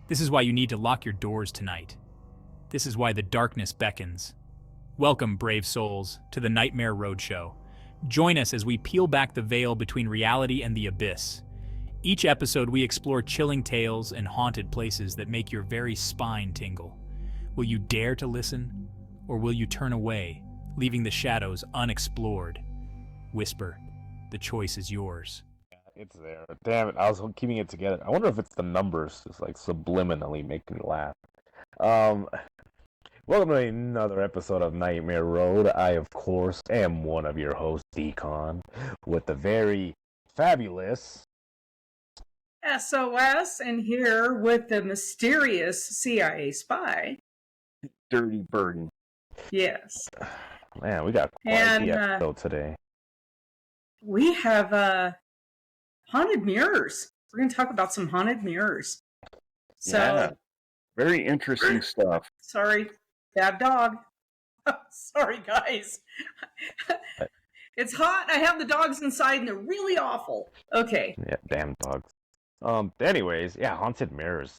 This is why you need to lock your doors tonight. This is why the darkness beckons. Welcome, brave souls, to the Nightmare Roadshow. Join us as we peel back the veil between reality and the abyss. Each episode, we explore chilling tales and haunted places that make your very spine tingle. Will you dare to listen, or will you turn away, leaving the shadows unexplored? Whisper, the choice is yours. It's there. Damn it, I was keeping it together. I wonder if it's the numbers just like subliminally making me laugh. Um, Welcome to another episode of Nightmare Road. I, of course, am one of your hosts, Decon, with the very fabulous SOS, and here with the mysterious CIA spy. Dirty Burden. Yes. Man, we got quite the episode today. We have haunted mirrors. We're going to talk about some haunted mirrors. So, yeah, very interesting stuff. Sorry, bad dog. Sorry, guys. It's hot. I have the dogs inside, and they're really awful. Okay. Yeah, damn dogs. Anyways, yeah, haunted mirrors.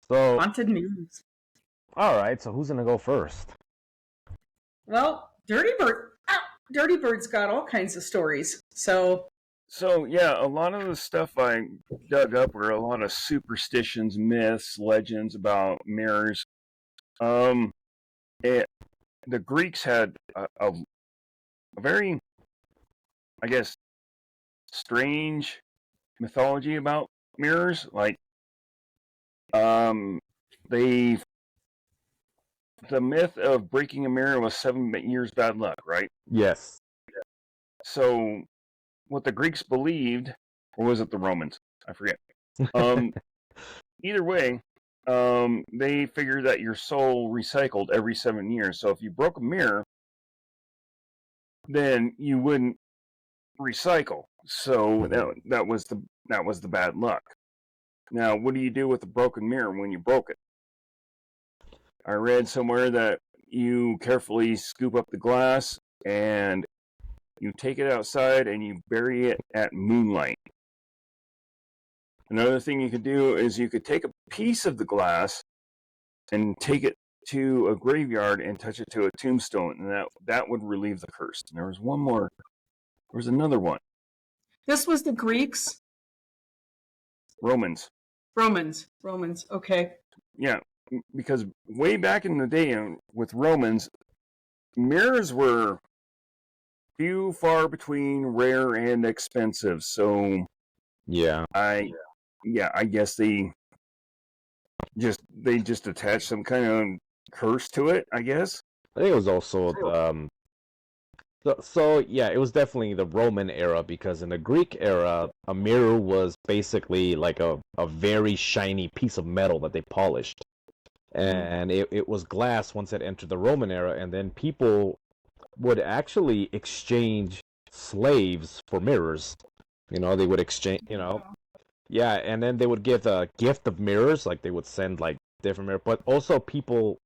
So haunted mirrors. All right. So who's gonna go first? Well, Dirty Bird's got all kinds of stories. So yeah, a lot of the stuff I dug up were a lot of superstitions, myths, legends about mirrors. The Greeks had a very, I guess, strange mythology about mirrors. Like, the myth of breaking a mirror was 7 years bad luck, right? Yes. So, what the Greeks believed, or was it the Romans? I forget. Either way, they figured that your soul recycled every 7 years. So if you broke a mirror, then you wouldn't recycle. So that was the bad luck. Now, what do you do with a broken mirror when you broke it? I read somewhere that you carefully scoop up the glass and you take it outside and you bury it at moonlight. Another thing you could do is you could take a piece of the glass and take it to a graveyard and touch it to a tombstone, and that would relieve the curse. And there was one more. There was another one. this was the Greeks? Romans. Okay. Yeah, because way back in the day with Romans, mirrors were few, far between, rare, and expensive. So yeah, I guess they just attached some kind of curse to it, I guess. I think it was also it was definitely the Roman era, because in the Greek era, a mirror was basically like a very shiny piece of metal that they polished. And it was glass once it entered the Roman era, and then people would actually exchange slaves for mirrors. They would exchange, yeah, and then they would give a gift of mirrors, like they would send like different mirrors. But also people,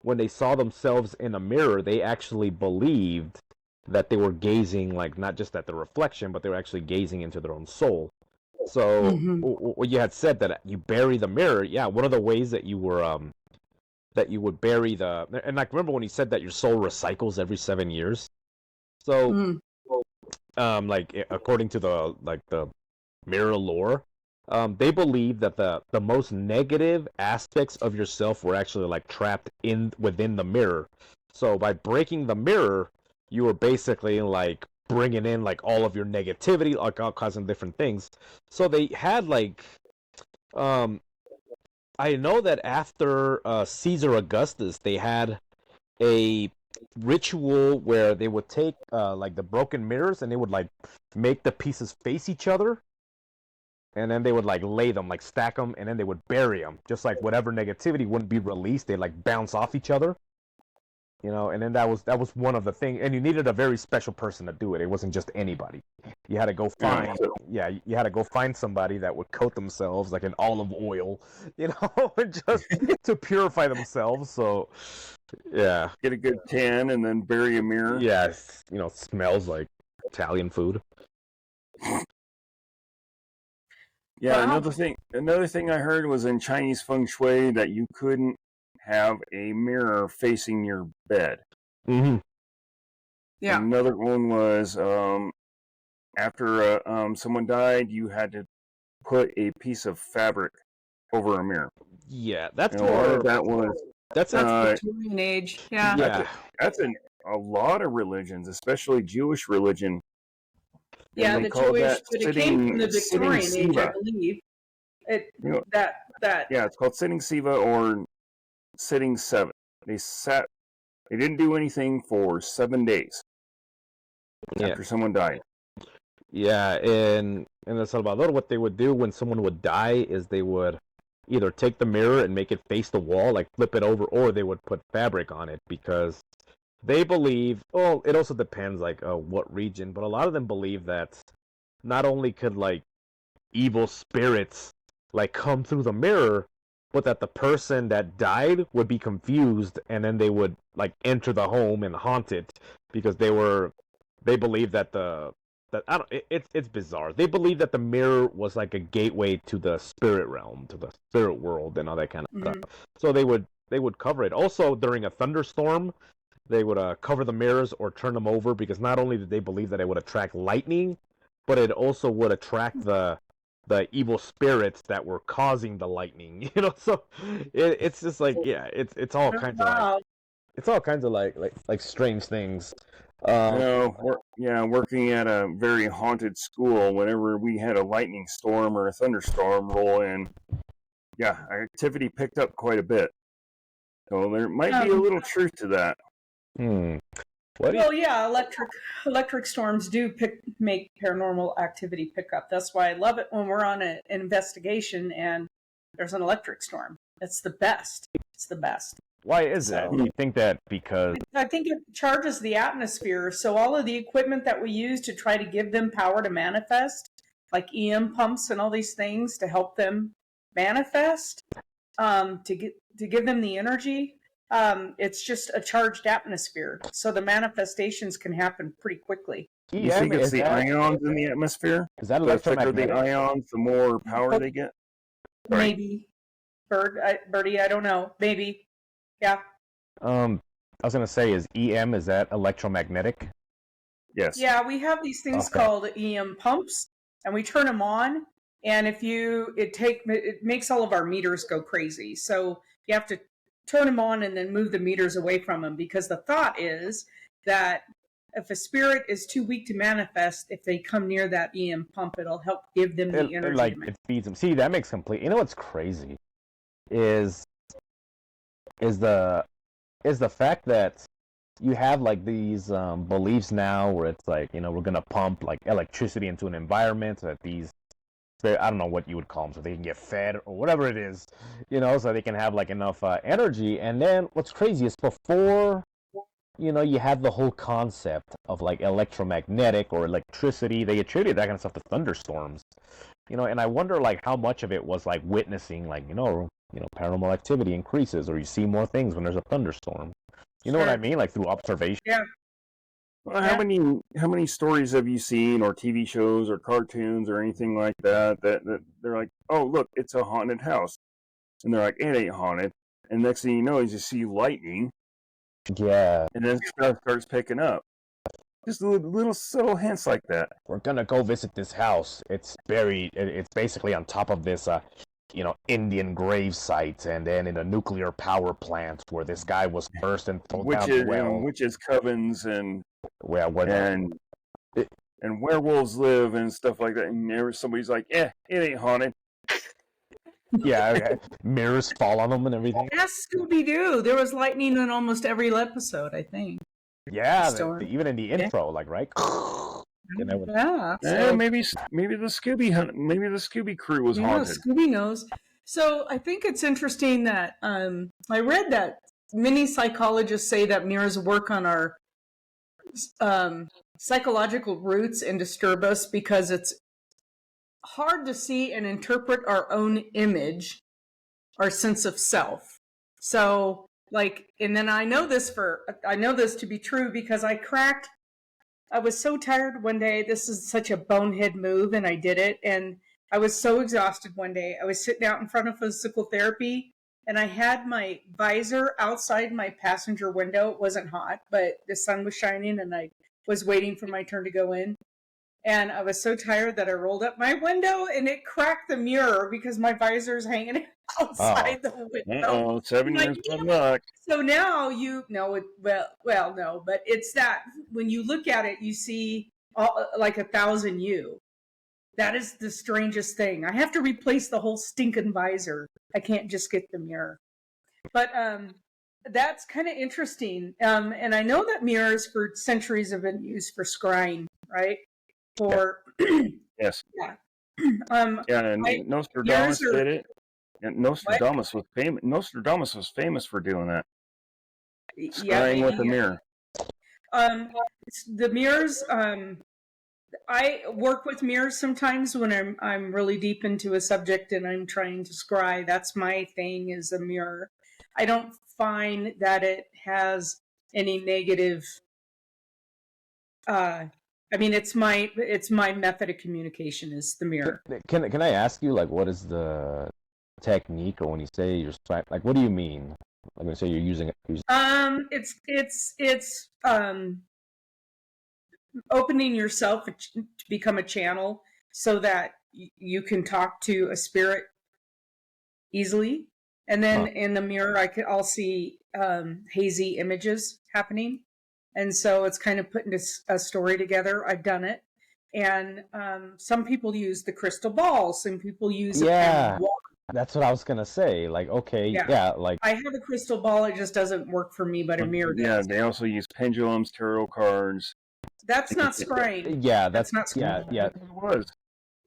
when they saw themselves in a mirror, they actually believed that they were gazing, like, not just at the reflection, but they were actually gazing into their own soul. So what you had said, that you bury the mirror, yeah, one of the ways that you were that you would bury and like, remember when you said that your soul recycles every 7 years? So like, according to the mirror lore, they believe that the most negative aspects of yourself were actually like trapped within the mirror. So by breaking the mirror, you were basically like bringing in like all of your negativity, like all causing different things. So they had like, I know that after Caesar Augustus, they had a ritual where they would take like the broken mirrors, and they would like make the pieces face each other, and then they would like lay them, like stack them, and then they would bury them, just like whatever negativity wouldn't be released, they like bounce off each other, and then that was one of the things, and you needed a very special person to do it. It wasn't just anybody. You had to go find you had to go find somebody that would coat themselves like in olive oil, just to purify themselves. So yeah, Get a good tan and then bury a mirror. yes, smells like Italian food. Yeah, Wow. another thing I heard was in Chinese feng shui that you couldn't have a mirror facing your bed. Mm-hmm. Yeah. Another one was after someone died, you had to put a piece of fabric over a mirror. Yeah, that's And a lot of more. that was That's That's a, Victorian age. Yeah. yeah. that's in a lot of religions, especially Jewish religion. Yeah, And they the call Jewish, that but it came from the sitting Victorian age, I Siva. believe. It You know, that yeah, it's called sitting Siva or sitting seven. They didn't do anything for 7 days Yeah. after someone died. Yeah, in El Salvador, what they would do when someone would die is they would either take the mirror and make it face the wall, like flip it over, or they would put fabric on it because they believe. Well, it also depends, like what region, but a lot of them believe that not only could like evil spirits like come through the mirror, but that the person that died would be confused, and then they would like enter the home and haunt it because they believe that I don't it's bizarre. They believe that the mirror was like a gateway to the spirit realm, to the spirit world, and all that kind of Mhm. stuff. So they would cover it. Also, during a thunderstorm, they would cover the mirrors or turn them over because not only did they believe that it would attract lightning, but it also would attract the evil spirits that were causing the lightning. You know, so it's just like yeah, it's all kinds of like wow. it's all kinds of like strange things. Working at a very haunted school, whenever we had a lightning storm or a thunderstorm roll in, yeah, our activity picked up quite a bit. So there might be a little truth to that. What do you Well, yeah, electric storms do make paranormal activity pick up. That's why I love it when we're on an investigation and there's an electric storm. It's the best. It's the best. Why is that? So- Do you think that because I think it charges the atmosphere. So all of the equipment that we use to try to give them power to manifest, like EM pumps and all these things to help them manifest, to give them the energy, it's just a charged atmosphere. So the manifestations can happen pretty quickly. You think it's is the that, ions in the atmosphere? is that The thicker the electromagnetic? ions, the more power they get? Sorry. Maybe. Birdie, I don't know. Maybe. Yeah. I was gonna say, is EM, is that electromagnetic? Yes. Yeah, we have these things Okay. called EM pumps, and we turn them on. And it makes all of our meters go crazy. So you have to turn them on and then move the meters away from them, because the thought is that if a spirit is too weak to manifest, if they come near that EM pump, it'll help give them the energy. It feeds them. See, that makes complete. You know what's crazy is the fact that you have like these beliefs now where it's like, you know, we're gonna pump like electricity into an environment so that I don't know what you would call them, so they can get fed or whatever it is, you know, so they can have like enough energy. And then what's crazy is before, you know, you have the whole concept of like electromagnetic or electricity, they attribute that kind of stuff to thunderstorms, you know. And I wonder like how much of it was like witnessing, like, you know, paranormal activity increases, or you see more things when there's a thunderstorm. You know what I mean? Like through observation. Yeah. Well, how many stories have you seen, or TV shows, or cartoons, or anything like that they're like, oh look, it's a haunted house, and they're like, it ain't haunted, and next thing you know is you see lightning, Yeah. and then stuff starts picking up. Just little subtle hints like that. We're gonna go visit this house. It's buried. It's basically on top of this, you know, Indian grave site, and then in a nuclear power plant where this guy was first and thrown down the well. Witches covens and Well, and werewolves live and stuff like that. And there was somebody's like, it ain't haunted. yeah, mirrors fall on them and everything. Ask Scooby-Doo. There was lightning in almost every episode, I think. Yeah, Storm. even in the intro, like, right? You know, Yeah. Maybe the Scooby crew was haunted. Scooby knows. So I think it's interesting that I read that many psychologists say that mirrors work on our psychological roots and disturb us because it's hard to see and interpret our own image, our sense of self. So, like, and then I know this to be true because I was so tired one day. This is such a bonehead move, and I did it. And I was so exhausted one day. I was sitting out in front of physical therapy, and I had my visor outside my passenger window. It wasn't hot, but the sun was shining, and I was waiting for my turn to go in. And I was so tired that I rolled up my window, and it cracked the mirror because my visor's hanging outside the window. 7 years of luck. So now no, but it's that when you look at it, you see like 1,000 U. That is the strangest thing. I have to replace the whole stinking visor. I can't just get the mirror. But that's kind of interesting. And I know that mirrors for centuries have been used for scrying, right? For yes. Yeah. And Nostradamus did it. And Nostradamus was famous for doing that. Scrying with a mirror. The mirrors. I work with mirrors sometimes when I'm really deep into a subject and I'm trying to scry. That's my thing, is a mirror. I don't find that it has any negative. I mean, it's my method of communication is the mirror. Can I ask you, like, what is the technique, or when you say you're like, what do you mean? Like, when you say you're using it? It's opening yourself to become a channel so that you can talk to a spirit easily. And then in the mirror, I'll see hazy images happening. And so it's kind of putting a story together. I've done it. And some people use the crystal ball. Some people use a pen of water. That's what I was going to say. Like, okay, like... I have a crystal ball. It just doesn't work for me, but a mirror does. Yeah, they also use pendulums, tarot cards. That's not scrying. Yeah, that's not scrying. Yeah. It was.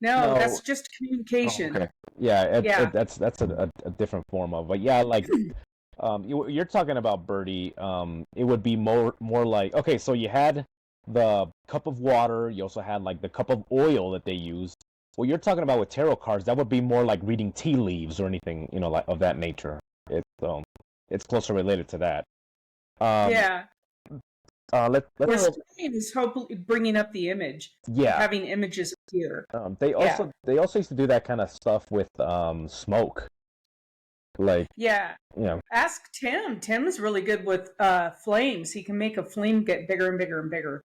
No, that's just communication. Oh, okay. Yeah, that's a different form of... But yeah, like... you're talking about, Birdie, it would be more like, okay, so you had the cup of water, you also had like the cup of oil that they use. What you're talking about with tarot cards, that would be more like reading tea leaves or anything, like of that nature. It's closer related to that. Scrying is hopefully bringing up the image. Yeah, having images appear. They also used to do that kind of stuff with smoke. Like, ask Tim. Tim is really good with flames. He can make a flame get bigger and bigger and bigger.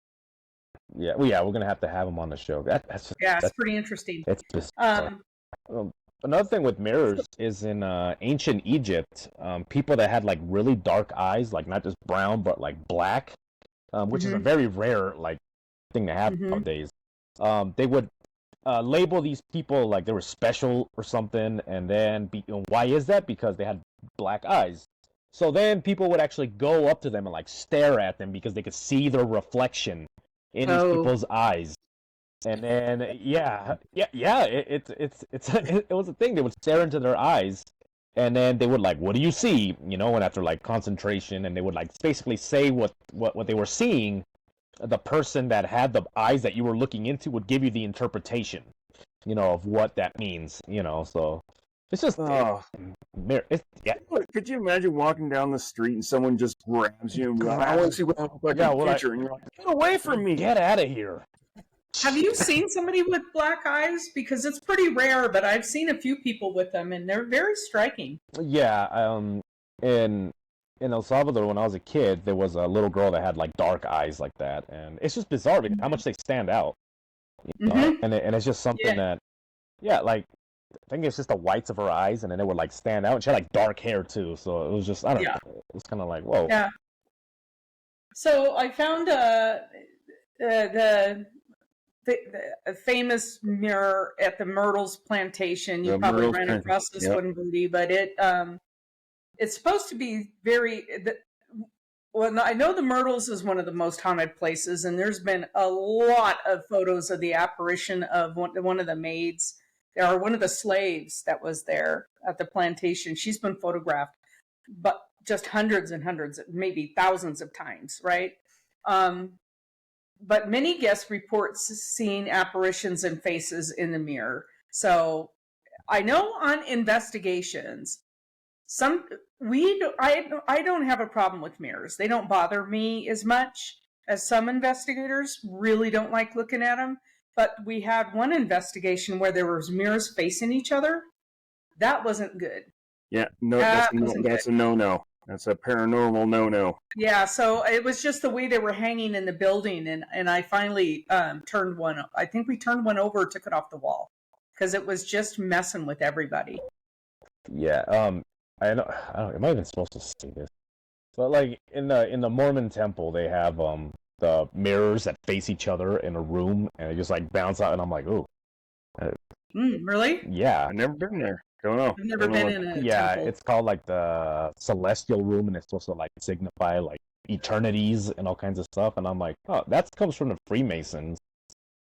Yeah, we're gonna have to have him on the show. That's pretty interesting. It's just another thing with mirrors is in ancient Egypt, people that had like really dark eyes, like not just brown but like black, which is a very rare like thing to have nowadays. They would label these people like they were special or something, and then why is that? Because they had black eyes. So then people would actually go up to them and like stare at them because they could see their reflection in these people's eyes. And then it was a thing. They would stare into their eyes, and then they would like, what do you see? And after like concentration, and they would like basically say what they were seeing. The person that had the eyes that you were looking into would give you the interpretation, of what that means, so it's just Could you imagine walking down the street and someone just grabs you and be like, I want to see what I look like in the picture, and you're like, get away from me, get out of here. Have you seen somebody with black eyes? Because it's pretty rare, but I've seen a few people with them, and they're very striking. Yeah, in El Salvador, when I was a kid, there was a little girl that had like dark eyes like that, and it's just bizarre because how much they stand out, and it's just something that, like, I think it's just the whites of her eyes, and then it would like stand out. And she had like dark hair too, so it was just, I don't know, it was kind of like, whoa. Yeah. So I found the famous mirror at the Myrtles plantation. You probably ran across this one, Booty, but it's supposed to be well, I know the Myrtles is one of the most haunted places, and there's been a lot of photos of the apparition of one of the maids, or one of the slaves that was there at the plantation. She's been photographed, but just hundreds and hundreds, maybe thousands of times, right? But many guests report seeing apparitions and faces in the mirror. So I know on investigations, I don't have a problem with mirrors. They don't bother me as much as some investigators really don't like looking at them. But we had one investigation where there was mirrors facing each other. That wasn't good. Yeah, no, That that's wasn't a no-no. That's a paranormal no-no. Yeah, so it was just the way they were hanging in the building, and I finally turned one. I think we turned one over, took it off the wall because it was just messing with everybody. Yeah. I know. I don't. Am I even supposed to say this? But like in the Mormon temple, they have the mirrors that face each other in a room, and they just like bounce out, and I'm like, ooh. Really? Yeah. I've never been there. Don't know. I've never been in a temple. It's called like the celestial room, and it's supposed to like signify like eternities and all kinds of stuff. And I'm like, oh, that comes from the Freemasons,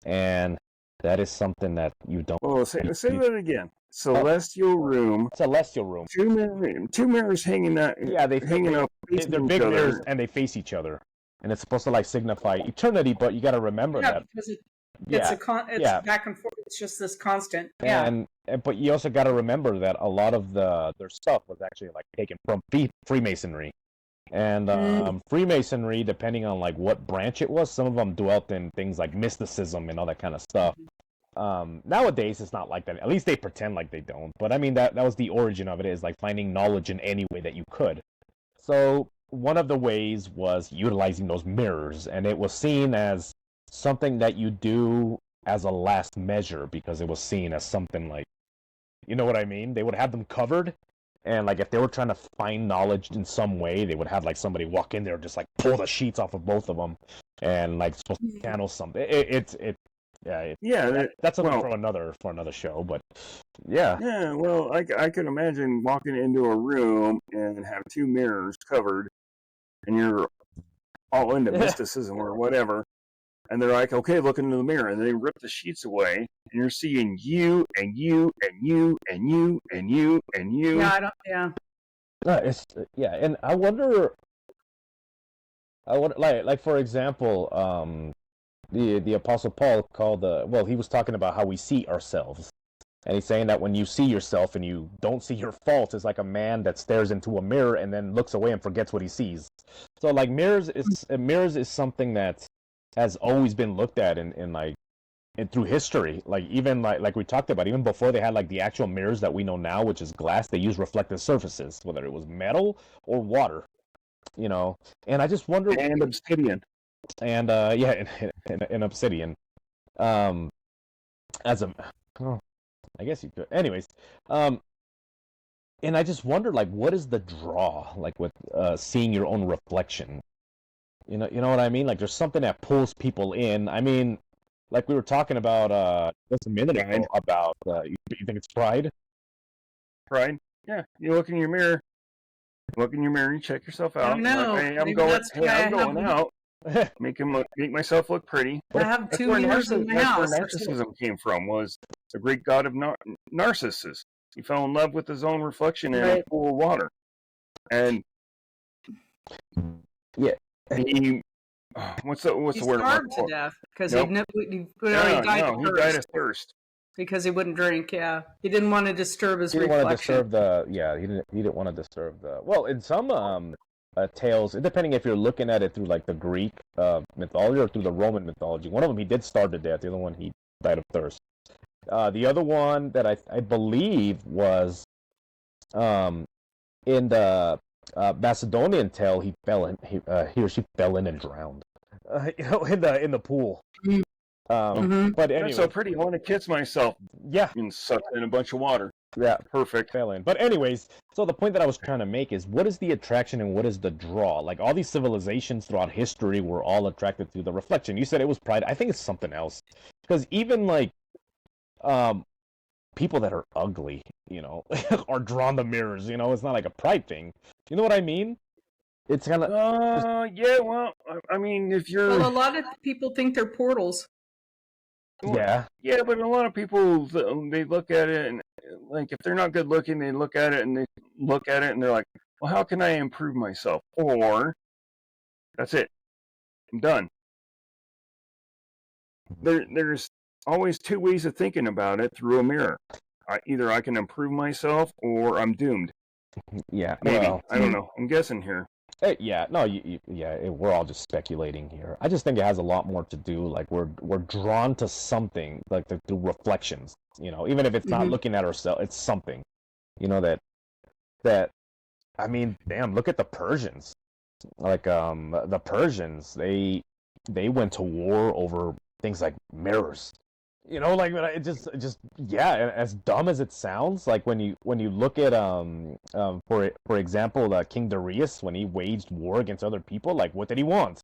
and that is something that you don't. Oh, say that again. Celestial room. Celestial room. Two mirrors hanging out. Yeah, hanging out. They're big mirrors, and they face each other, and it's supposed to like signify eternity. But you got to remember that. Because it's back and forth. It's just this constant. Yeah. But you also got to remember that a lot of their stuff was actually like taken from Freemasonry, and Freemasonry, depending on like what branch it was, some of them dwelt in things like mysticism and all that kind of stuff. Nowadays it's not like that. At least they pretend like they don't. But I mean that was the origin of it, is like finding knowledge in any way that you could. So one of the ways was utilizing those mirrors, and it was seen as something that you do as a last measure, because it was seen as something like, you know what I mean? They would have them covered, and like if they were trying to find knowledge in some way, they would have like somebody walk in there, just like pull the sheets off of both of them, and like supposed to channel something. That's something for another show, but yeah. Yeah, well, I could imagine walking into a room and have two mirrors covered, and you're all into mysticism or whatever, and they're like, okay, look into the mirror, and they rip the sheets away, and you're seeing you and you and you and you and you and you. And I wonder, like for example, the Apostle Paul he was talking about how we see ourselves. And he's saying that when you see yourself and you don't see your faults, it's like a man that stares into a mirror and then looks away and forgets what he sees. So like mirrors is something that has always been looked at in through history. Like even like we talked about, even before they had like the actual mirrors that we know now, which is glass, they use reflective surfaces, whether it was metal or water. You know, and I just wonder. And obsidian. And in obsidian, I guess you could. Anyways, and I just wonder, like, what is the draw, like, with seeing your own reflection? You know what I mean? Like, there's something that pulls people in. I mean, like we were talking about just a minute ago about you think it's pride? Pride? Yeah. You look in your mirror. You check yourself out. No, like, hey, I'm going out. Make myself look pretty. I have two mirrors in my house. That's where narcissism came from. Was the Greek god of Narcissus? He fell in love with his own reflection in a pool of water, and he what's the word? He starved to death because he died of thirst because he wouldn't drink. Yeah, he didn't want to disturb his reflection. He didn't want to disturb the. Well, in some tales, depending if you're looking at it through like the Greek mythology or through the Roman mythology. One of them he did starve to death. The other one he died of thirst. The other one that I believe was in the Macedonian tale, he or she fell in and drowned. In the pool. But anyway, that's so pretty. I want to kiss myself. Yeah, and suck in a bunch of water. Yeah, perfect. Fell in. But anyways, so the point that I was trying to make is, what is the attraction and what is the draw? Like, all these civilizations throughout history were all attracted to the reflection. You said it was pride. I think it's something else. Because even like people that are ugly, are drawn to mirrors. It's not like a pride thing. You know what I mean? It's kind of yeah. Well, I mean, if you're a lot of people think they're portals. Yeah. Yeah, but a lot of people, they look at it and, like, if they're not good looking, they look at it and they're like, well, how can I improve myself? Or, that's it. I'm done. There's always two ways of thinking about it through a mirror. Either I can improve myself or I'm doomed. Yeah. Maybe. Well, I don't know. I'm guessing here. Yeah, no, we're all just speculating here. I just think it has a lot more to do, like we're drawn to something, like through reflections. Even if it's not looking at ourselves, it's something. That I mean, damn, look at the Persians. Like the Persians, they went to war over things like mirrors. Like it just yeah, as dumb as it sounds, like when you look at for example, King Darius, when he waged war against other people, like what did he want?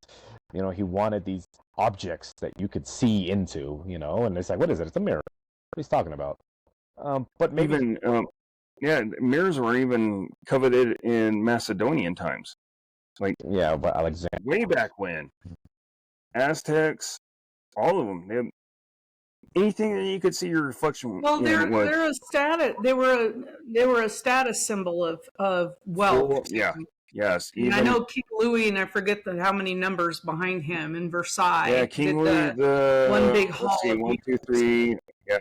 He wanted these objects that you could see into, and it's like, what is it? It's a mirror. What he's talking about. But maybe Even yeah, mirrors were even coveted in Macedonian times. Like yeah, but Alexander. way back when, Aztecs, all of them. Anything that you could see your reflection. Well, was, they're a status. They were a status symbol of wealth. yeah. Yes. And I know King Louis, and I forget how many numbers behind him in Versailles. Yeah, King Louis the one big hall. Let's see, 1, 2, 3. Yeah,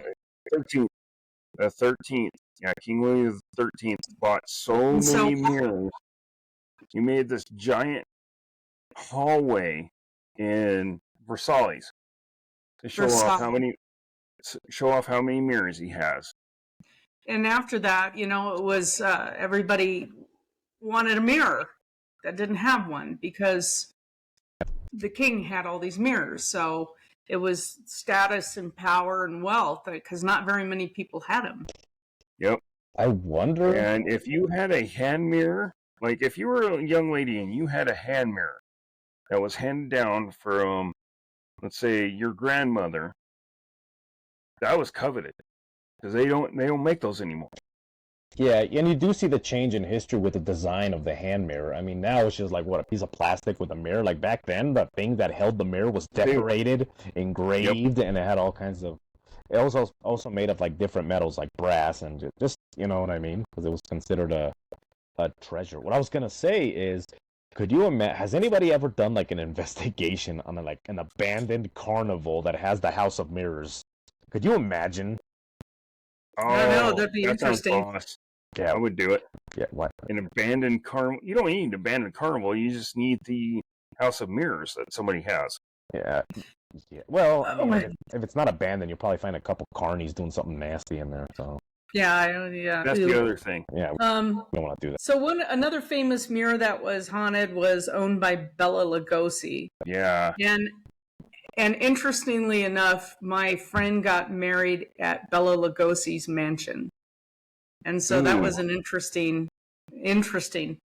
13th. The 13th. Yeah, King Louis the 13th bought so many mirrors. He made this giant hallway in Versailles to show off how many mirrors he has. And after that, it was everybody wanted a mirror that didn't have one because the king had all these mirrors. So it was status and power and wealth because not very many people had them. Yep. I wonder. And if you had a hand mirror, like if you were a young lady and you had a hand mirror that was handed down from, let's say, your grandmother, that was coveted because they don't make those anymore. Yeah, and you do see the change in history with the design of the hand mirror. I mean, now it's just like, what, a piece of plastic with a mirror? Like back then, the thing that held the mirror was decorated, engraved, and it had all kinds of... It was also made of like different metals, like brass, and just, you know what I mean? Because it was considered a treasure. What I was gonna say is, could you imagine? Has anybody ever done like an investigation on an abandoned carnival that has the House of Mirrors? Could you imagine? I don't know. That'd be interesting. Awesome. Yeah, I would do it. Yeah, what? An abandoned carnival. You don't need an abandoned carnival. You just need the House of Mirrors that somebody has. Yeah. Well, I mean, if it's not abandoned, you'll probably find a couple carnies doing something nasty in there. So. Yeah. That's the other thing. Yeah. We don't want to do that. So another famous mirror that was haunted was owned by Bela Lugosi. Yeah. And interestingly enough, my friend got married at Bela Lugosi's mansion. And so that was an interesting.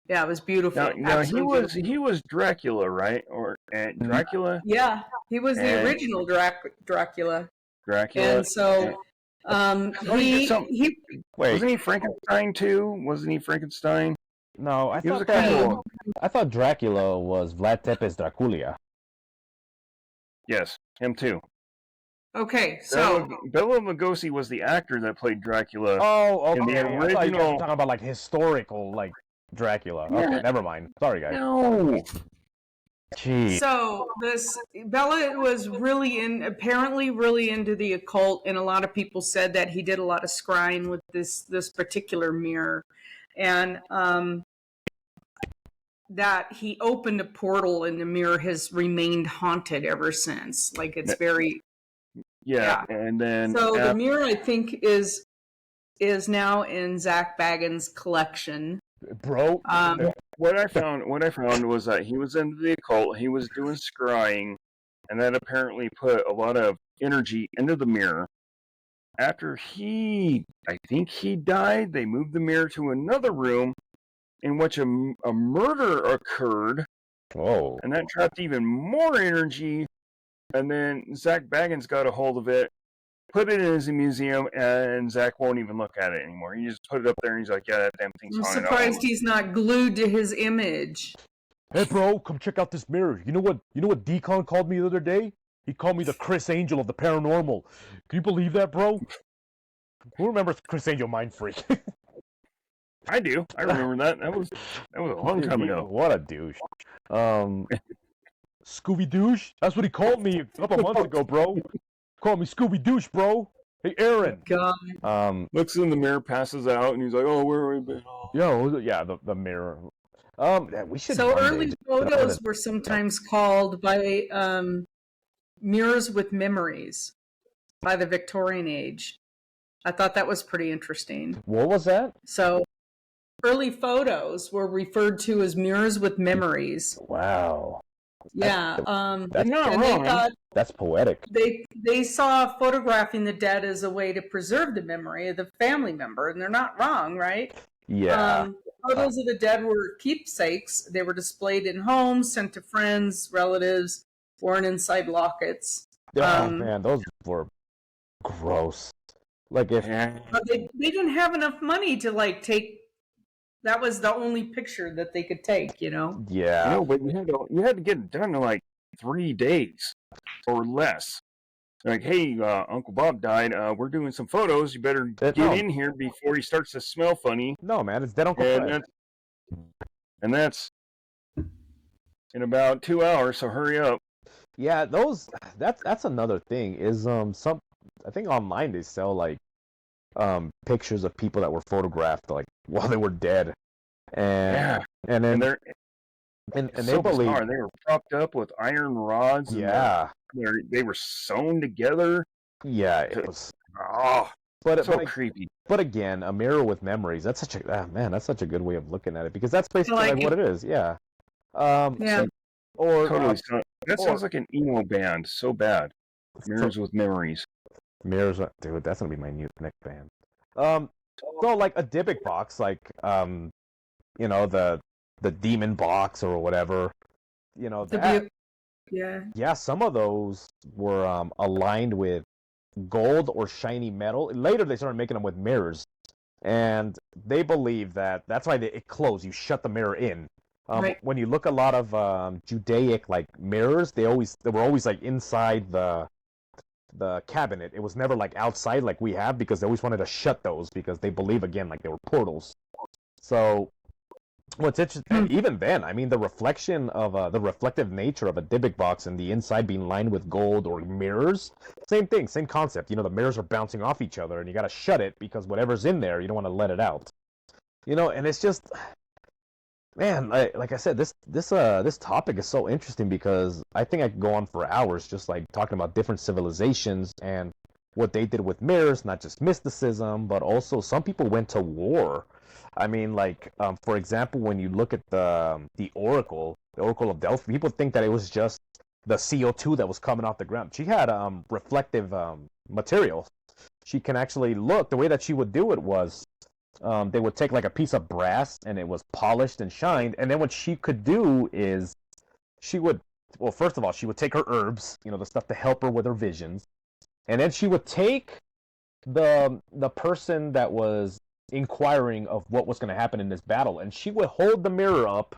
Yeah, it was beautiful. Now he was Dracula, right? Or Dracula? Yeah, he was the original Dracula. Dracula. And so he wasn't he Frankenstein too? Wasn't he Frankenstein? No, I thought Dracula was Vlad Tepes Dracula. Yes, him too. Okay, so Bela Lugosi was the actor that played Dracula. Oh, okay. In the I thought you were talking about like historical, like Dracula. Yeah. Okay, never mind. Sorry, guys. No. Jeez. So this Bela was apparently really into the occult, and a lot of people said that he did a lot of scrying with this particular mirror, and that he opened a portal, and the mirror has remained haunted ever since. Like it's very yeah. And then so the mirror, I think, is now in Zach Bagans' collection. Bro, what I found was that he was into the occult. He was doing scrying, and that apparently put a lot of energy into the mirror. After I think he died, they moved the mirror to another room in which a murder occurred. Whoa. And that trapped even more energy. And then Zach Bagans got a hold of it, put it in his museum, and Zach won't even look at it anymore. He just put it up there, and he's like, yeah, that damn thing's haunted. I'm surprised he's not glued to his image. Hey, bro, come check out this mirror. You know what Decon called me the other day? He called me the Chris Angel of the paranormal. Can you believe that, bro? Who remembers Chris Angel Mind Freak? I do. I remember that. That was a long time ago. What a douche. Scooby Douche? That's what he called me a couple months ago, bro. Called me Scooby Douche, bro. Hey, Aaron. God. Looks in the mirror, passes out, and he's like, "Oh, where have we been?" Yo, yeah, the mirror. We should So one day early just throw it photos in. were sometimes called by mirrors with memories by the Victorian age. I thought that was pretty interesting. What was that? So early photos were referred to as mirrors with memories. Wow. Yeah, That's You're not and they wrong. thought that's poetic. they saw photographing the dead as a way to preserve the memory of the family member, and they're not wrong, right? Yeah. Photos of the dead were keepsakes. They were displayed in homes, sent to friends, relatives, worn inside lockets. Oh man, those were gross. Like if But they didn't have enough money to like take. That was the only picture that they could take, you know. yeah. But you had to get it done in like 3 days or less. Like, hey, Uncle Bob died. We're doing some photos. You better get No. in here before he starts to smell funny. No, man, it's dead Uncle Fred. And that's in about 2 hours. So hurry up. Yeah, that's another thing is I think online they sell like pictures of people that were photographed like while they were dead. And and then they're and it's they so believe bizarre. They were propped up with iron rods. yeah. And they were sewn together. Yeah, it was Oh, but so creepy. But again, a mirror with memories. That's such a man. That's such a good way of looking at it because that's basically Like like what it is. Yeah. Yeah. Or Totally. That sounds like an emo band. So bad. Mirrors with memories. mirrors. Dude, that's gonna be my new next band. So like a Dybbuk box, like you know the demon box or whatever. You know that. Yeah, some of those were aligned with gold or shiny metal. Later, they started making them with mirrors, and they believe that that's why it closed. You shut the mirror in. Right. When you look a lot of Judaic like mirrors, they were always like inside the cabinet. It was never like outside like we have because they always wanted to shut those because they believe again like they were portals. So what's interesting, even then, I mean, the reflection of the reflective nature of a Dybbuk box and the inside being lined with gold or mirrors, same thing, same concept. You know, the mirrors are bouncing off each other, and you got to shut it because whatever's in there, you don't want to let it out. You know, and it's just, man, like I said, this topic is so interesting because I think I could go on for hours just like talking about different civilizations and what they did with mirrors, not just mysticism, but also some people went to war. I mean, like, for example, when you look at the Oracle of Delphi, people think that it was just the CO2 that was coming off the ground. She had reflective material. She can actually look. The way that she would do it was they would take like a piece of brass and it was polished and shined. And then what she could do is well, first of all, she would take her herbs, you know, the stuff to help her with her visions. And then she would take the person that was inquiring of what was going to happen in this battle, and she would hold the mirror up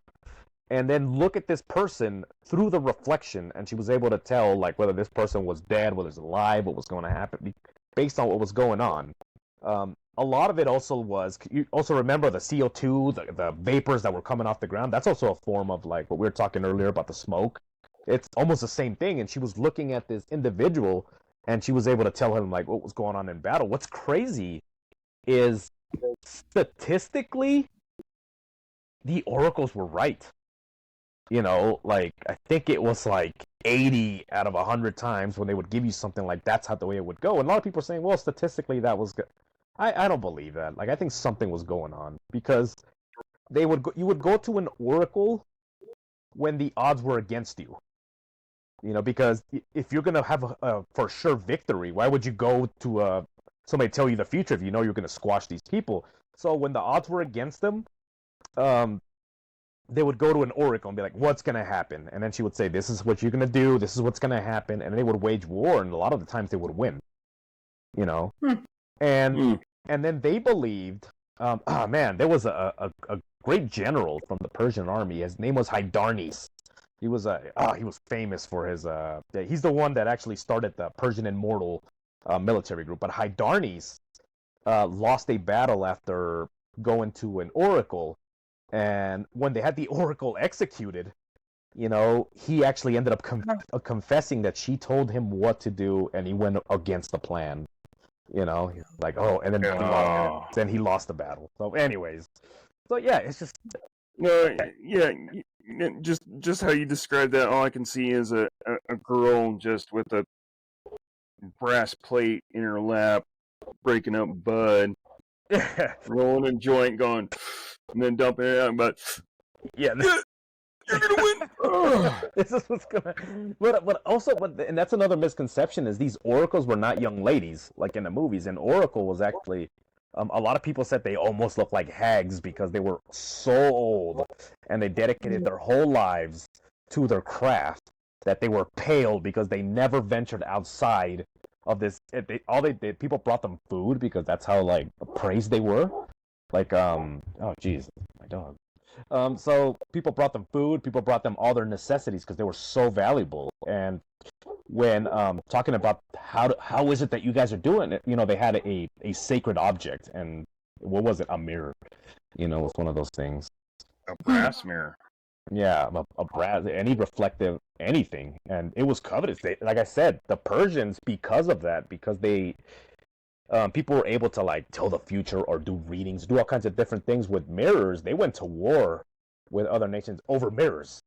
and then look at this person through the reflection, and she was able to tell like whether this person was dead, whether it's alive, what was going to happen based on what was going on. A lot of it also was, you also remember the CO2, the vapors that were coming off the ground. That's also a form of like what we were talking earlier about the smoke. It's almost the same thing, and she was looking at this individual and she was able to tell him like what was going on in battle. What's crazy is statistically the oracles were right. You know, like I think it was like 80 out of 100 times when they would give you something like that's how the way it would go. And a lot of people are saying, well, statistically that was good. I don't believe that. Like I think something was going on because you would go to an oracle when the odds were against you. You know, because if you're gonna have a for sure victory, why would you go to somebody tell you the future if you know you're gonna squash these people? So when the odds were against them, they would go to an oracle and be like, "What's gonna happen?" And then she would say, "This is what you're gonna do. This is what's gonna happen." And they would wage war, and a lot of the times they would win. You know, and then they believed. Oh man, there was a great general from the Persian army. His name was Hydarnes. He was he was famous for his he's the one that actually started the Persian Immortal military group. But Hydarnes lost a battle after going to an oracle, and when they had the oracle executed, you know, he actually ended up confessing that she told him what to do, and he went against the plan. You know, like and then he lost the battle. So, anyways, so yeah, it's just No, yeah, just how you described that, all I can see is a girl just with a brass plate in her lap, breaking up bud, rolling a joint, going, and then dumping it out. But Yeah, you're gonna win. Ugh. this is what's gonna. But also, and that's another misconception is these oracles were not young ladies like in the movies. An oracle was actually. A lot of people said they almost looked like hags because they were so old and they dedicated their whole lives to their craft that they were pale because they never ventured outside of this. People brought them food because that's how like praised they were. Like oh geez, my dog. So people brought them food, people brought them all their necessities because they were so valuable. And when talking about how is it that you guys are doing it, they had a sacred object, and what was it? A mirror. It's one of those things. A brass mirror. Yeah, a brass, any reflective anything, and it was coveted. Like I said, the Persians, because of that, because they people were able to like tell the future or do readings, do all kinds of different things with mirrors. They went to war with other nations over mirrors,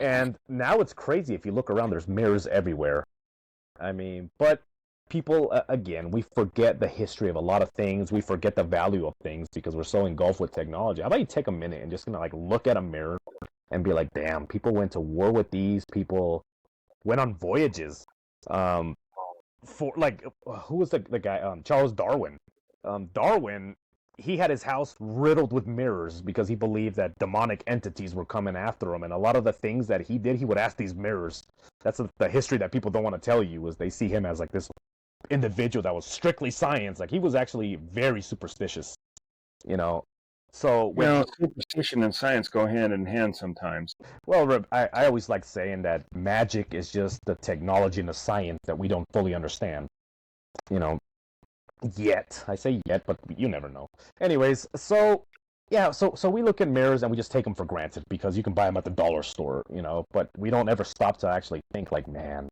and now it's crazy. If you look around, there's mirrors everywhere. I mean, but people, again, we forget the history of a lot of things. We forget the value of things because we're so engulfed with technology. How about you take a minute and just like look at a mirror and be like, damn, people went to war with these. People went on voyages. For like who was the guy Charles Darwin. Darwin, he had his house riddled with mirrors because he believed that demonic entities were coming after him, and a lot of the things that he did, he would ask these mirrors. That's the history that people don't want to tell you, is they see him as like this individual that was strictly science. Like he was actually very superstitious, so superstition and science go hand in hand sometimes. Well, I always like saying that magic is just the technology and the science that we don't fully understand. Yet. I say yet, but you never know. Anyways, so yeah, so we look at mirrors and we just take them for granted because you can buy them at the dollar store, but we don't ever stop to actually think like, man,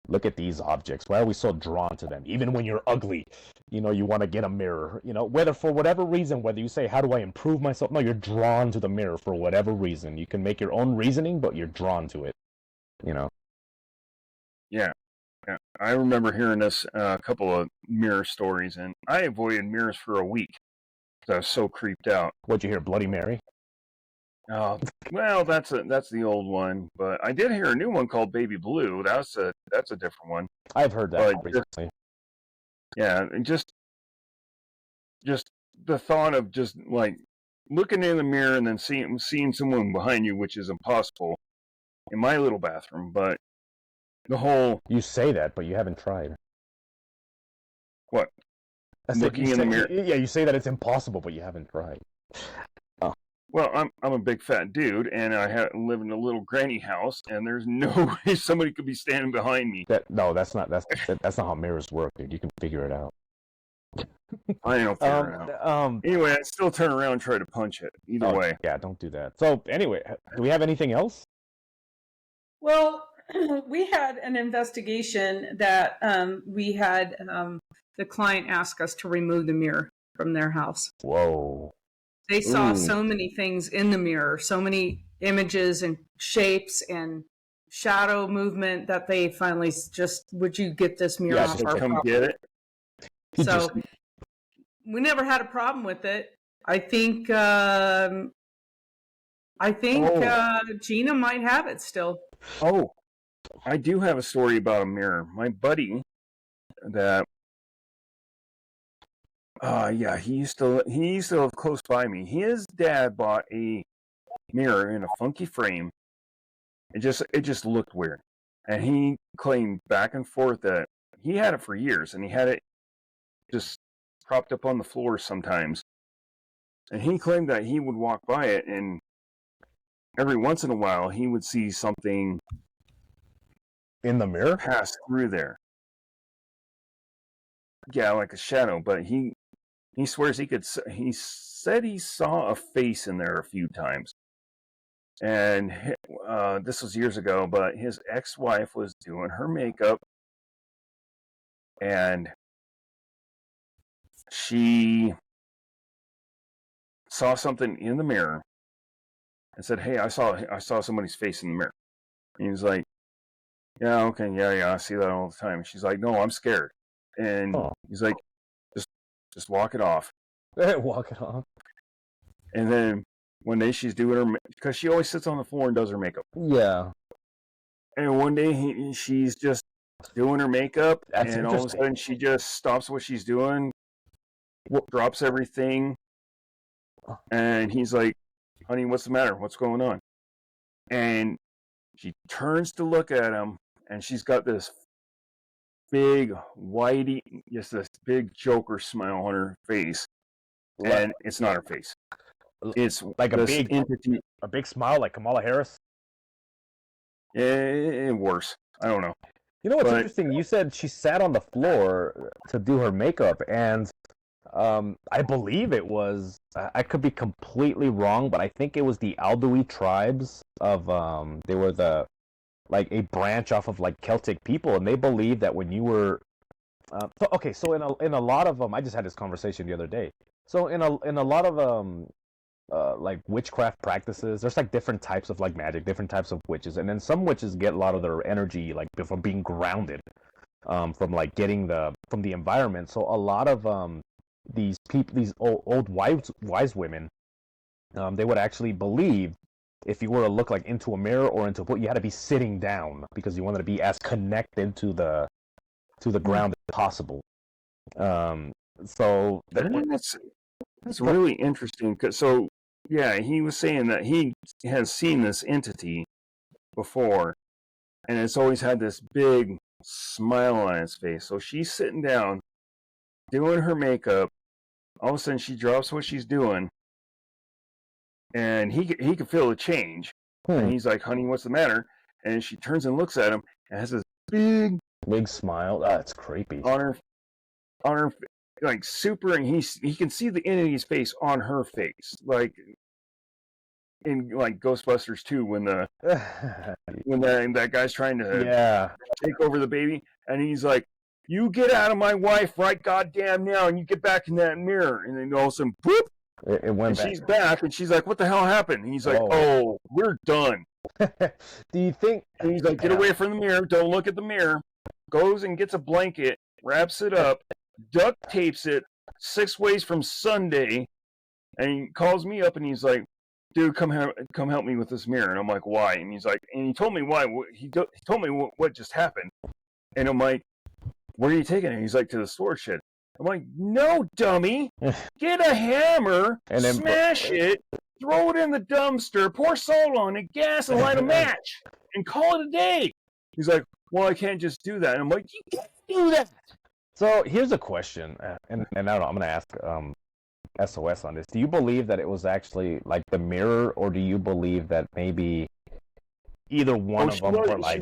look at these objects. Why are we so drawn to them? Even when you're ugly, you want to get a mirror, whether for whatever reason, whether you say, how do I improve myself? No, you're drawn to the mirror for whatever reason. You can make your own reasoning, but you're drawn to it, Yeah. I remember hearing this a couple of mirror stories, and I avoided mirrors for a week because I was so creeped out. What'd you hear, Bloody Mary? Oh, well, that's the old one, but I did hear a new one called Baby Blue. That's a different one. I've heard that recently. Yeah, and just the thought of just like looking in the mirror and then seeing someone behind you, which is impossible in my little bathroom, but the whole... You say that, but you haven't tried. What? Looking in the mirror? Yeah, you say that it's impossible, but you haven't tried. Well, I'm a big fat dude, and I live in a little granny house, and there's no way somebody could be standing behind me. That's not how mirrors work, dude. You can figure it out. I don't figure it out. Anyway, I still turn around and try to punch it. Either way. Yeah, don't do that. So anyway, do we have anything else? Well, we had an investigation that we had the client ask us to remove the mirror from their house. Whoa. They saw so many things in the mirror, so many images and shapes and shadow movement that they finally just, would you get this mirror off our come property? Get it. So we never had a problem with it. I think Gina might have it still. Oh, I do have a story about a mirror. My buddy that he used to live close by me. His dad bought a mirror in a funky frame. It just looked weird. And he claimed back and forth that he had it for years, and he had it just propped up on the floor sometimes. And he claimed that he would walk by it, and every once in a while he would see something in the mirror pass through there. Yeah, like a shadow, but he swears he said he saw a face in there a few times. And this was years ago, but his ex-wife was doing her makeup, and she saw something in the mirror and said, "Hey, I saw somebody's face in the mirror." And he's like, "Yeah, okay, yeah, I see that all the time." And she's like, "No, I'm scared." And he's like, "Just walk it off." Walk it off. And then one day she's doing her, because she always sits on the floor and does her makeup. Yeah. And one day she's just doing her makeup, That's and all of a sudden she just stops what she's doing, drops everything, and he's like, "Honey, what's the matter? What's going on?" And she turns to look at him, and she's got this big whitey, just this big Joker smile on her face, and it's not her face. It's like a big entity, a big smile, like Kamala Harris. Worse. I don't know. You know what's interesting? You said she sat on the floor to do her makeup, and I believe it was. I could be completely wrong, but I think it was the Alduin tribes of. They were a branch off of like Celtic people, and they believe that when you were. So in a lot of I just had this conversation the other day. So in a lot of like witchcraft practices, there's like different types of like magic, different types of witches, and then some witches get a lot of their energy like from being grounded, from like getting from the environment. So a lot of these old wise women, they would actually believe if you were to look like into a mirror or into a book, you had to be sitting down because you wanted to be as connected to the ground as possible. So that's really interesting. So yeah, he was saying that he has seen this entity before, and it's always had this big smile on its face. So she's sitting down, doing her makeup. All of a sudden, she drops what she's doing, and he could feel a change. And he's like, "Honey, what's the matter?" And she turns and looks at him, and has this big smile. That's creepy. On her, like super, and he can see the entity's face on her face, like in like Ghostbusters 2 when that guy's trying to take over the baby, and he's like, "You get out of my wife right goddamn now, and you get back in that mirror." And then all of a sudden, boop, it went back. She's back, and she's like, "What the hell happened?" And he's like, "Oh, we're done." Do you think? And he's like, "Get away from the mirror! Don't look at the mirror." Goes and gets a blanket, wraps it up, duct tapes it 6 ways from Sunday, and he calls me up and he's like, "Dude, come help me with this mirror." And I'm like, "Why?" And he's like, and he told me why. He told me what just happened. And I'm like, "Where are you taking it?" And he's like, "To the storage shed." I'm like, "No, dummy. Get a hammer, and then smash it, throw it in the dumpster, pour salt on it, gas, and light a match, and call it a day." He's like, "Well, I can't just do that." And I'm like, "You can't do that." So here's a question, and I don't know, I'm going to ask SOS on this. Do you believe that it was actually like the mirror, or do you believe that maybe either one of them were like...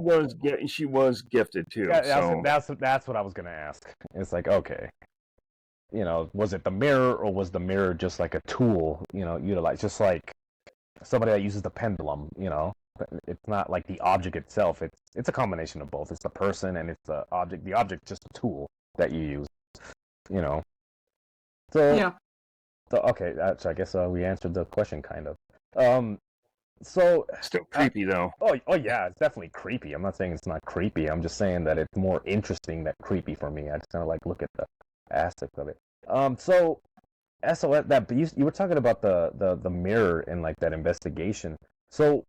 She was gifted too. That's what I was going to ask. It's like, okay, was it the mirror, or was the mirror just like a tool, utilized, just like somebody that uses the pendulum, It's not like the object itself. It's a combination of both. It's the person and it's the object. The object's just a tool that you use, So yeah. So okay, so I guess we answered the question kind of. So still creepy though. Oh yeah, it's definitely creepy. I'm not saying it's not creepy. I'm just saying that it's more interesting than creepy for me. I just kind of like look at the aspect of it. So SOS, that you were talking about the mirror and like that investigation. So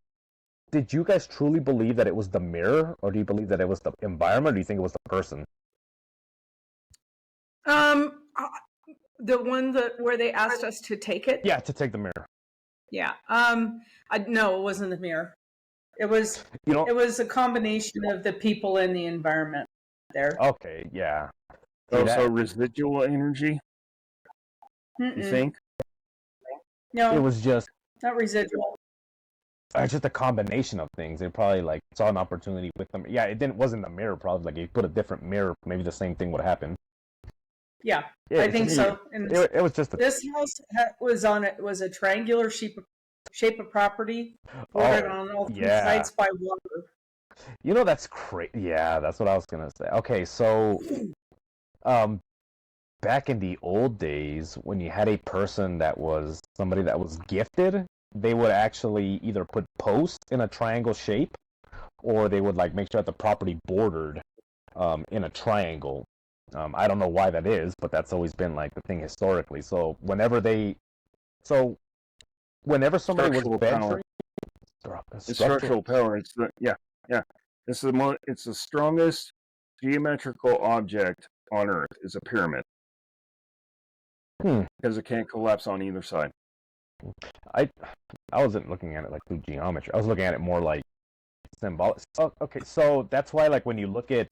did you guys truly believe that it was the mirror, or do you believe that it was the environment, or do you think it was the person? The one where they asked us to take it? Yeah, to take the mirror. Yeah. No, it wasn't the mirror. It was it was a combination of the people and the environment there. Okay, yeah. So residual energy? You think? No. It was just not residual. It's just a combination of things. They probably like saw an opportunity with them. Yeah, wasn't the mirror. Probably like you put a different mirror, maybe the same thing would happen. Yeah, I think so. And it was just this house was a triangular shape of property, bordered on all three sides by water. That's crazy. Yeah, that's what I was gonna say. Okay, so, back in the old days, when you had a person that was somebody that was gifted, they would actually either put posts in a triangle shape, or they would like make sure that the property bordered in a triangle. I don't know why that is, but that's always been like the thing historically. So whenever somebody was Structural venturing, It's structural power. It's it's the strongest geometrical object on Earth is a pyramid because it can't collapse on either side. I wasn't looking at it like through geometry. I was looking at it more like symbolic. Oh, okay, so that's why like when you look at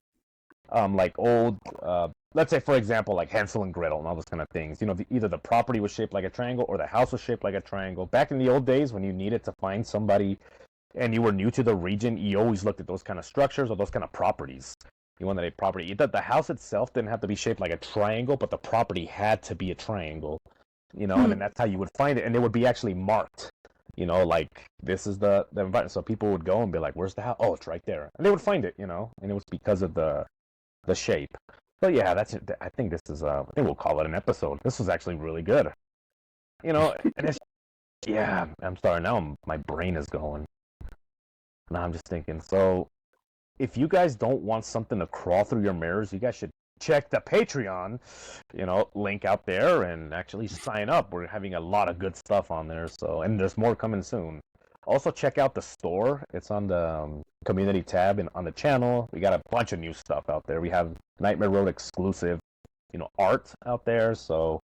like old let's say for example like Hansel and Gretel and all those kind of things, you know, either the property was shaped like a triangle or the house was shaped like a triangle. Back in the old days when you needed to find somebody and you were new to the region, you always looked at those kind of structures or those kind of properties. You wanted a property. The house itself didn't have to be shaped like a triangle, but the property had to be a triangle. You know, and then that's how you would find it, and it would be actually marked. You know, like this is the environment. So people would go and be like, "Where's the house? Oh, it's right there," and they would find it. You know, and it was because of the shape. But yeah, that's it. I think this is I think we'll call it an episode. This was actually really good. You know, and it's yeah. I'm sorry. Now my brain is going. Now I'm just thinking. So if you guys don't want something to crawl through your mirrors, you guys should check the Patreon, you know, link out there and actually sign up. We're having a lot of good stuff on there, so, and there's more coming soon. Also check out the store. It's on the community tab and on the channel. We got a bunch of new stuff out there. We have Nightmare Road exclusive, you know, art out there, so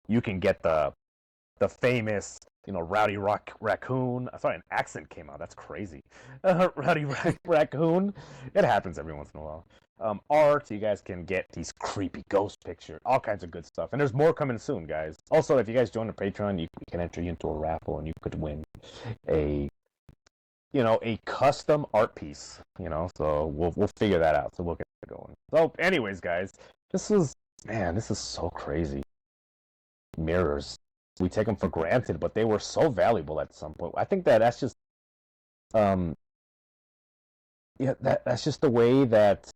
you can get the famous, you know, Rowdy Raccoon. Sorry, an accent came out. That's crazy. Rowdy Raccoon. It happens every once in a while. Art. You guys can get these creepy ghost pictures. All kinds of good stuff. And there's more coming soon, guys. Also, if you guys join the Patreon, you can enter you into a raffle and you could win a custom art piece. You know, so we'll figure that out. So we'll get it going. So, anyways, guys, this is so crazy. Mirrors. We take them for granted, but they were so valuable at some point. I think that's just, that's just the way that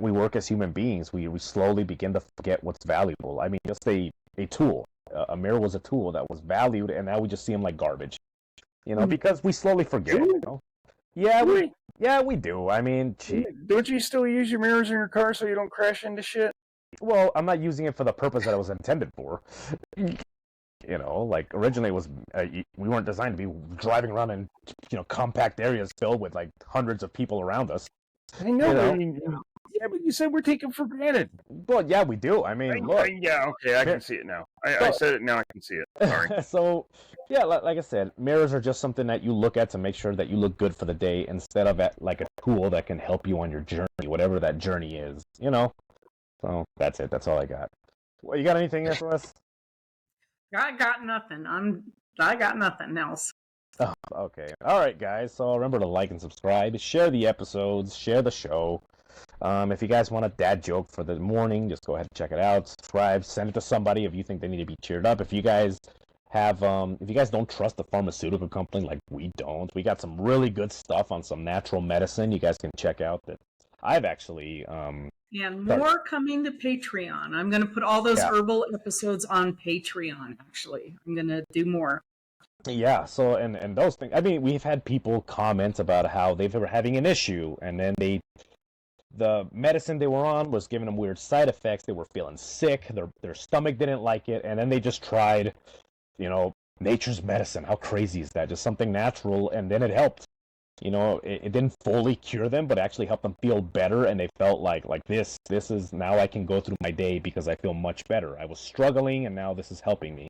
we work as human beings. We slowly begin to forget what's valuable. I mean, just a tool. A mirror was a tool that was valued, and now we just see them like garbage. You know, because we slowly forget. You know? Yeah, we do. I mean, gee. Don't you still use your mirrors in your car so you don't crash into shit? Well, I'm not using it for the purpose that it was intended for. You know, like originally it was we weren't designed to be driving around in, you know, compact areas filled with like hundreds of people around us. I know. Yeah, but you said we're taken for granted. Well, yeah, we do. I mean, look. Yeah, okay, I can see it now. I said it, now I can see it. Sorry. So, yeah, like I said, mirrors are just something that you look at to make sure that you look good for the day instead of at like a tool that can help you on your journey, whatever that journey is, you know? So, that's it. That's all I got. Well, you got anything else for us? I got nothing. I got nothing else. Oh, okay. All right, guys. So remember to like and subscribe, share the episodes, share the show. If you guys want a dad joke for the morning, just go ahead and check it out. Subscribe, send it to somebody if you think they need to be cheered up. If you guys don't trust the pharmaceutical company like we don't, we got some really good stuff on some natural medicine you guys can check out that I've actually and more coming to Patreon. I'm going to put all those herbal episodes on Patreon, actually. I'm going to do more. Yeah, so, and those things, I mean, we've had people comment about how they were having an issue, and then the medicine they were on was giving them weird side effects, they were feeling sick, their stomach didn't like it, and then they just tried, you know, nature's medicine. How crazy is that? Just something natural, and then it helped. You know, it didn't fully cure them, but actually helped them feel better, and they felt like this is, now I can go through my day because I feel much better. I was struggling, and now this is helping me,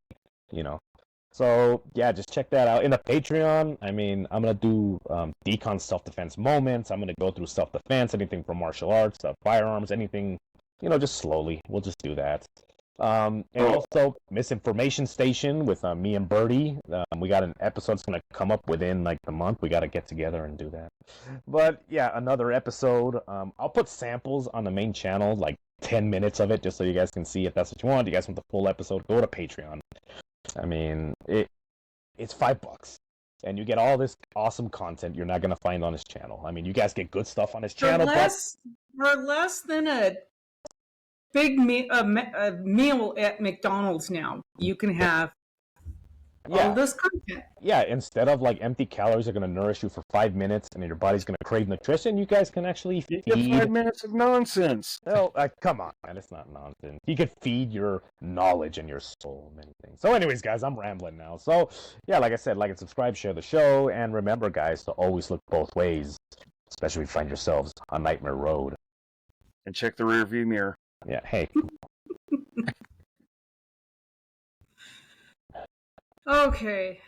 you know. So, yeah, just check that out. In the Patreon, I mean, I'm going to do decon self-defense moments. I'm going to go through self-defense, anything from martial arts, firearms, anything, you know, just slowly. We'll just do that. And also, Misinformation Station with me and Birdie. We got an episode that's going to come up within, like, the month. We got to get together and do that. But, yeah, another episode. I'll put samples on the main channel, like 10 minutes of it, just so you guys can see if that's what you want. You guys want the full episode, go to Patreon. I mean, it's $5, and you get all this awesome content you're not going to find on his channel. I mean, you guys get good stuff on his channel. For less than a meal at McDonald's now. You can have all this content. Yeah, instead of like empty calories are going to nourish you for 5 minutes and your body's going to crave nutrition, you guys can actually feed. 5 minutes of nonsense. Well, come on, man, it's not nonsense. You could feed your knowledge and your soul many things. So anyways, guys, I'm rambling now. So yeah, like I said, like and subscribe, share the show, and remember, guys, to always look both ways, especially if you find yourselves on Nightmare Road. And check the rear view mirror. Yeah, hey. Okay.